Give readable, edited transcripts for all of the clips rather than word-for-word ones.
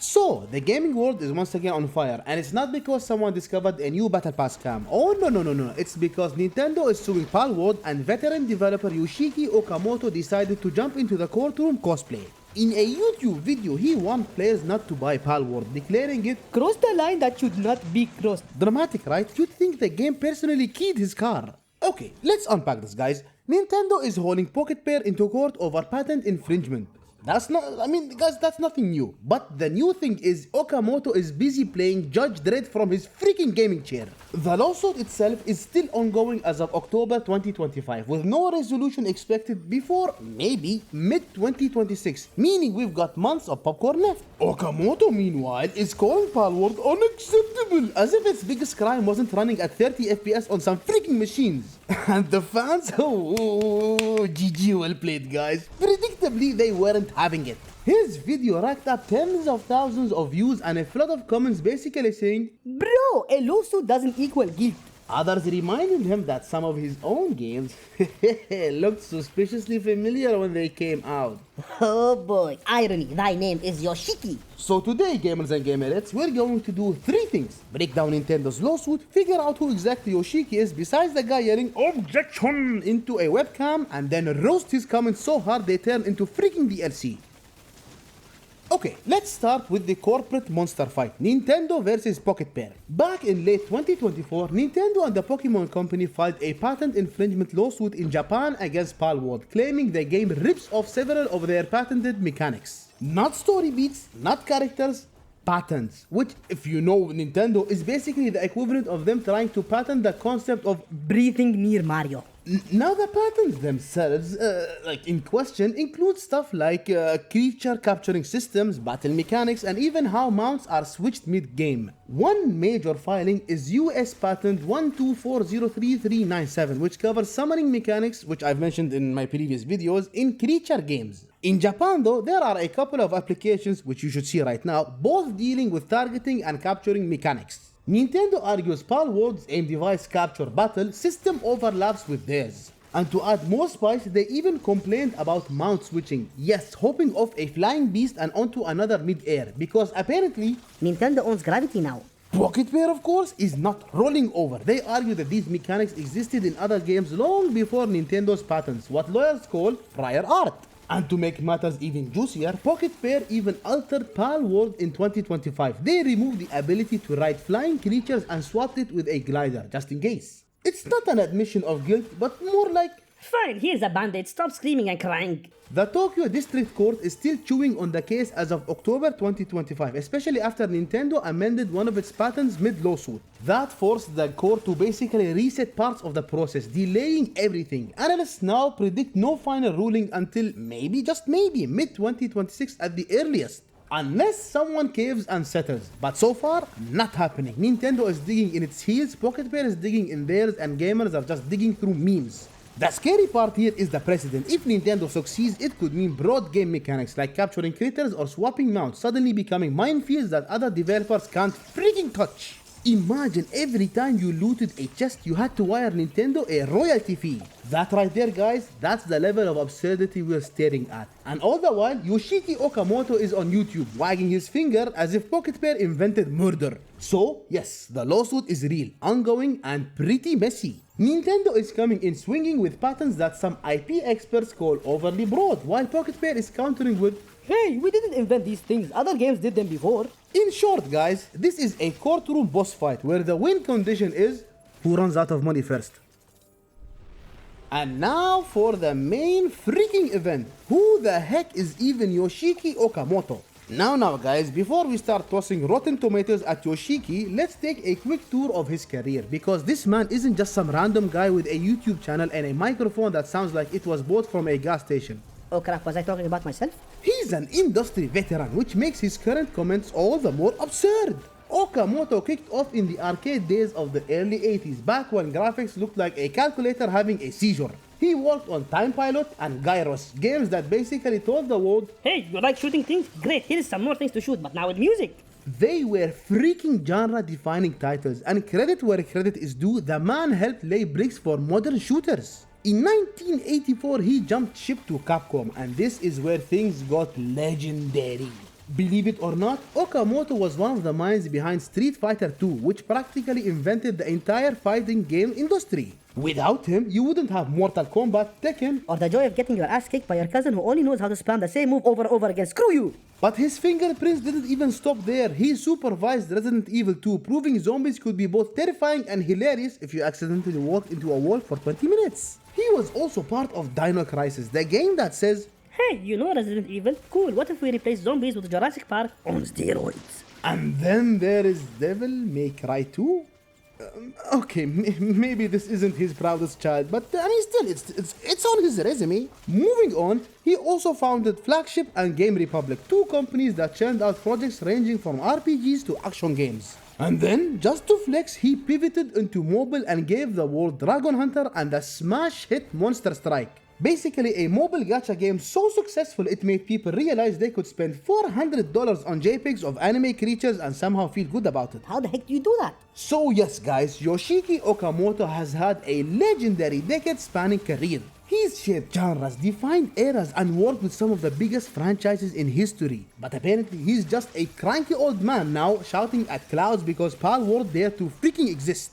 So, the gaming world is once again on fire, and it's not because someone discovered a new battle pass cam. Oh no, it's because Nintendo is suing Palworld and veteran developer Yoshiki Okamoto decided to jump into the courtroom cosplay. In a YouTube video, he warned players not to buy Palworld, declaring it cross the line that should not be crossed. Dramatic, right? You'd think the game personally keyed his car. Okay, let's unpack this, guys. Nintendo is hauling Pocket Pair into court over patent infringement. That's nothing new. But the new thing is Okamoto is busy playing Judge Dredd from his freaking gaming chair. The lawsuit itself is still ongoing as of October 2025, with no resolution expected before maybe mid-2026, meaning we've got months of popcorn left. Okamoto, meanwhile, is calling Palworld unacceptable, as if its biggest crime wasn't running at 30 FPS on some freaking machines. And the fans, GG, well played, guys. Predictably, they weren't having it. His video racked up tens of thousands of views and a flood of comments basically saying, Bro, a lawsuit doesn't equal guilt. Others reminded him that some of his own games looked suspiciously familiar when they came out. Oh boy, irony, thy name is Yoshiki. So today, gamers and gamerettes, we're going to do three things. Break down Nintendo's lawsuit, figure out who exactly Yoshiki is besides the guy yelling OBJECTION into a webcam, and then roast his comments so hard they turn into freaking DLC. Okay, let's start with the corporate monster fight, Nintendo versus Pocket Pair. Back in late 2024, Nintendo and the Pokemon Company filed a patent infringement lawsuit in Japan against Palworld, claiming the game rips off several of their patented mechanics. Not story beats, not characters, patents, which, if you know Nintendo, is basically the equivalent of them trying to patent the concept of breathing near Mario. Now the patents themselves, in question, include stuff like creature capturing systems, battle mechanics, and even how mounts are switched mid-game. One major filing is US Patent 1240337, which covers summoning mechanics, which I've mentioned in my previous videos, in creature games. In Japan though, there are a couple of applications, which you should see right now, both dealing with targeting and capturing mechanics. Nintendo argues Palworld's aim device capture battle system overlaps with theirs. And to add more spice, they even complained about mount switching. Yes, hopping off a flying beast and onto another mid-air, because apparently Nintendo owns gravity now. Pocket Pair, of course, is not rolling over. They argue that these mechanics existed in other games long before Nintendo's patents, what lawyers call prior art. And to make matters even juicier, Pocket Pair even altered Palworld in 2025. They removed the ability to ride flying creatures and swapped it with a glider, just in case. It's not an admission of guilt, but more like, fine, here's a band-aid, stop screaming and crying. The Tokyo District Court is still chewing on the case as of October 2025, especially after Nintendo amended one of its patents mid-lawsuit. That forced the court to basically reset parts of the process, delaying everything. Analysts now predict no final ruling until maybe, just maybe, mid-2026 at the earliest. Unless someone caves and settles. But so far, not happening. Nintendo is digging in its heels, Pocket Pair is digging in theirs, and gamers are just digging through memes. The scary part here is the precedent. If Nintendo succeeds, it could mean broad game mechanics like capturing critters or swapping mounts suddenly becoming minefields that other developers can't freaking touch. Imagine every time you looted a chest, you had to wire Nintendo a royalty fee. That right there, guys, that's the level of absurdity we're staring at. And all the while, Yoshiki Okamoto is on YouTube, wagging his finger as if Pocket Pair invented murder. So, yes, the lawsuit is real, ongoing, and pretty messy. Nintendo is coming in swinging with patents that some IP experts call overly broad, while Pocket Pair is countering with, hey, we didn't invent these things, other games did them before. In short, guys, this is a courtroom boss fight where the win condition is who runs out of money first. And now for the main freaking event. Who the heck is even Yoshiki Okamoto? Now guys, before we start tossing rotten tomatoes at Yoshiki, let's take a quick tour of his career, because this man isn't just some random guy with a YouTube channel and a microphone that sounds like it was bought from a gas station. Oh crap, was I talking about myself? He's an industry veteran, which makes his current comments all the more absurd. Okamoto kicked off in the arcade days of the early 80s, back when graphics looked like a calculator having a seizure. He worked on Time Pilot and Gyros, games that basically told the world, hey, you like shooting things? Great, here's some more things to shoot, but now with music. They were freaking genre-defining titles, and credit where credit is due, the man helped lay bricks for modern shooters. In 1984, he jumped ship to Capcom, and this is where things got legendary. Believe it or not, Okamoto was one of the minds behind Street Fighter 2, which practically invented the entire fighting game industry. Without him, you wouldn't have Mortal Kombat, Tekken, Or the joy of getting your ass kicked by your cousin who only knows how to spam the same move over and over again. Screw you! but his fingerprints didn't even stop there. He supervised Resident Evil 2, proving zombies could be both terrifying and hilarious if you accidentally walked into a wall for 20 minutes. He was also part of Dino Crisis, the game that says, Hey, you know Resident Evil? Cool, what if we replace zombies with Jurassic Park on steroids? and then there is Devil May Cry 2? Okay, maybe this isn't his proudest child, but I mean still, it's on his resume. Moving on, he also founded Flagship and Game Republic, two companies that churned out projects ranging from RPGs to action games. And then, just to flex, he pivoted into mobile and gave the world Dragon Hunter and the smash hit Monster Strike. Basically a mobile gacha game so successful it made people realize they could spend $400 on JPEGs of anime creatures and somehow feel good about it. How the heck do you do that? So yes guys, Yoshiki Okamoto has had a legendary decade-spanning career. He's shaped genres, defined eras and worked with some of the biggest franchises in history. But apparently he's just a cranky old man now shouting at clouds because Palworld dare to freaking exist.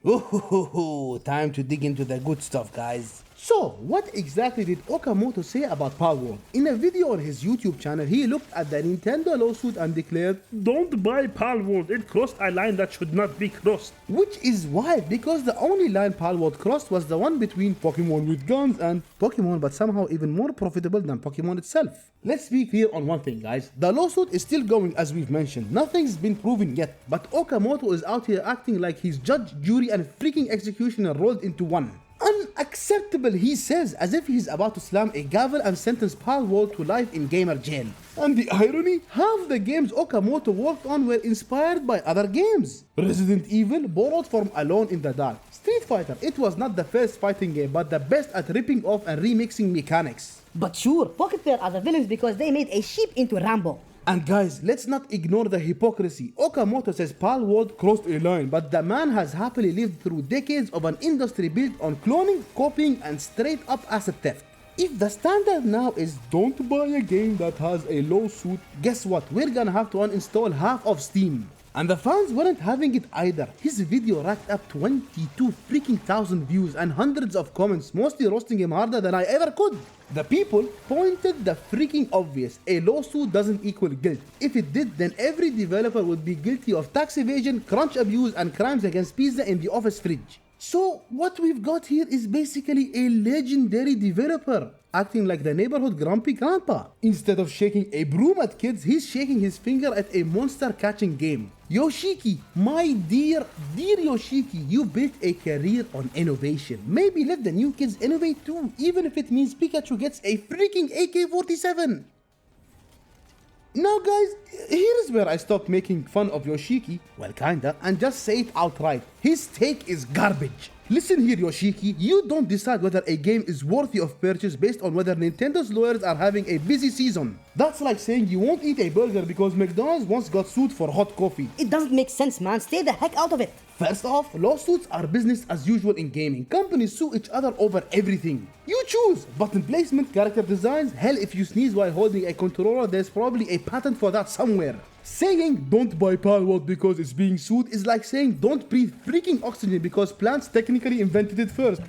Ooh, time to dig into the good stuff guys. So, what exactly did Okamoto say about Palworld? In a video on his YouTube channel, he looked at the Nintendo lawsuit and declared, Don't buy Palworld, it crossed a line that should not be crossed. which is wild because the only line Palworld crossed was the one between Pokemon with guns and Pokemon, but somehow even more profitable than Pokemon itself. Let's be clear on one thing guys, the lawsuit is still going as we've mentioned, nothing's been proven yet, but Okamoto is out here acting like he's judge, jury and freaking executioner rolled into one. Unacceptable, he says, as if he's about to slam a gavel and sentence Palworld to life in gamer jail. And the irony? Half the games Okamoto worked on were inspired by other games. Resident Evil borrowed from Alone in the Dark. Street Fighter, it was not the first fighting game, but the best at ripping off and remixing mechanics. But sure, Pocket Pair are the villains because they made a sheep into Rambo. And guys, let's not ignore the hypocrisy. Okamoto says Palworld crossed a line, but the man has happily lived through decades of an industry built on cloning, copying, and straight up asset theft. If the standard now is don't buy a game that has a lawsuit, guess what? We're gonna have to uninstall half of Steam. And the fans weren't having it either. His video racked up 22 freaking thousand views and hundreds of comments, mostly roasting him harder than I ever could. The people pointed the freaking obvious. A lawsuit doesn't equal guilt. If it did, then every developer would be guilty of tax evasion, crunch abuse, and crimes against pizza in the office fridge. So what we've got here is basically a legendary developer acting like the neighborhood grumpy grandpa. Instead of shaking a broom at kids, he's shaking his finger at a monster catching game. Yoshiki, my dear Yoshiki, you built a career on innovation. Maybe let the new kids innovate too, even if it means Pikachu gets a freaking AK-47. Now guys, here's where I stop making fun of Yoshiki, well kinda, and just say it outright. His take is garbage. Listen here Yoshiki, you don't decide whether a game is worthy of purchase based on whether Nintendo's lawyers are having a busy season. That's like saying you won't eat a burger because McDonald's once got sued for hot coffee. It doesn't make sense, man. Stay the heck out of it. First off, lawsuits are business as usual in gaming. Companies sue each other over everything. You choose. Button placement, character designs, hell if you sneeze while holding a controller, there's probably a patent for that somewhere. Saying don't buy Palworld because it's being sued is like saying don't breathe freaking oxygen because plants technically invented it first.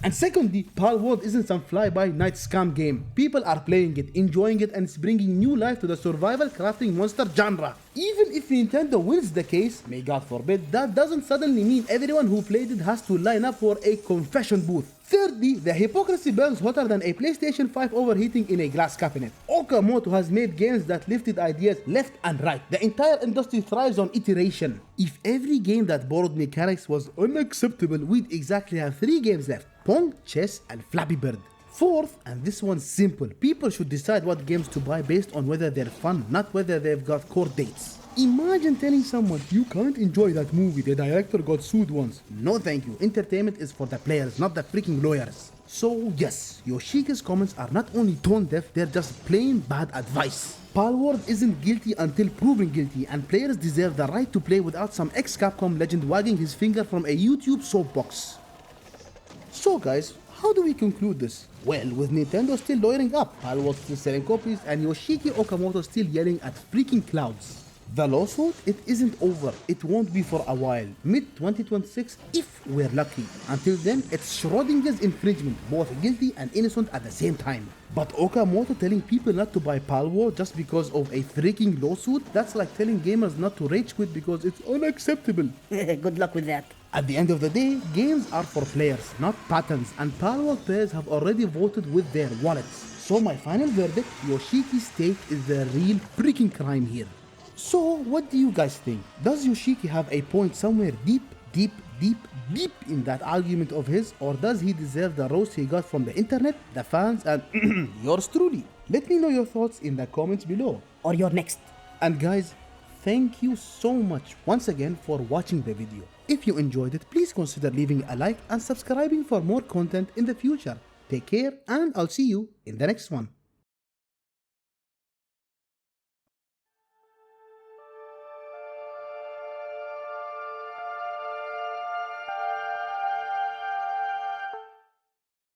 And secondly, Palworld isn't some fly-by-night scam game. People are playing it, enjoying it, and it's bringing new life to the survival crafting monster genre. Even if Nintendo wins the case, may God forbid, that doesn't suddenly mean everyone who played it has to line up for a confession booth. Thirdly, the hypocrisy burns hotter than a PlayStation 5 overheating in a glass cabinet. Okamoto has made games that lifted ideas left and right. The entire industry thrives on iteration. If every game that borrowed mechanics was unacceptable, we'd exactly have 3 games left: Pong, Chess, and Flappy Bird. Fourth, and this one's simple, people should decide what games to buy based on whether they're fun, not whether they've got court dates. Imagine telling someone, you can't enjoy that movie, the director got sued once. No thank you, entertainment is for the players, not the freaking lawyers. So yes, Yoshiki's comments are not only tone deaf, they're just plain bad advice. Palworld isn't guilty until proven guilty, and players deserve the right to play without some ex-Capcom legend wagging his finger from a YouTube soapbox. So guys, how do we conclude this? Well, with Nintendo still lawyering up, Palworld still selling copies, and Yoshiki Okamoto still yelling at freaking clouds. The lawsuit, it isn't over. It won't be for a while. Mid-2026, if we're lucky. Until then, it's Schrodinger's infringement, both guilty and innocent at the same time. But Okamoto telling people not to buy Palworld just because of a freaking lawsuit, that's like telling gamers not to rage quit because it's unacceptable. Good luck with that. At the end of the day, games are for players, not patents, and Palworld players have already voted with their wallets. So my final verdict, Yoshiki's take is the real freaking crime here. So, what do you guys think? Does Yoshiki have a point somewhere deep in that argument of his, or does he deserve the roast he got from the internet, the fans, and yours truly? Let me know your thoughts in the comments below. Or you're next. And guys, thank you so much once again for watching the video. If you enjoyed it, please consider leaving a like and subscribing for more content in the future. Take care, and I'll see you in the next one.